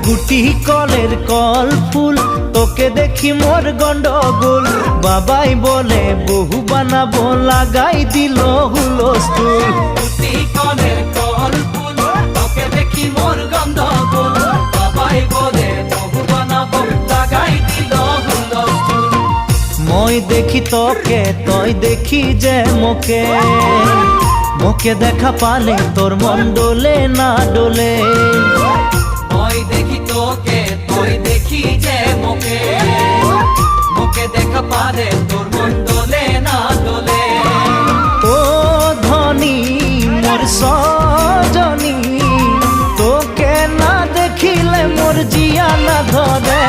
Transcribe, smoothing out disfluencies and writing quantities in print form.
গুটি কলের কল ফুল, তোকে দেখি মোর গন্ডগোল। বাবাই বলে বহু বানাবো, লাগাই দিল হুলস্থুল। গুটি কলের কল ফুল, তোকে দেখি মোর গন্ডগোল। বাবাই বলে বহু বানাবো, লাগাই দিল হুলস্থুল। মই দেখি তোকে, তই দেখি যে মোকে, মোকে দেখা পালে তোর মন ডোলে না ডোলে। মই দেখি তোকে, তুই দেখি যে মোকে, মোকে দেখা পালে তোর মন দোলে না দোলে। ও ধনী মোর সজনী, তোকে না দেখিলে মোর জিয়া না ধরে।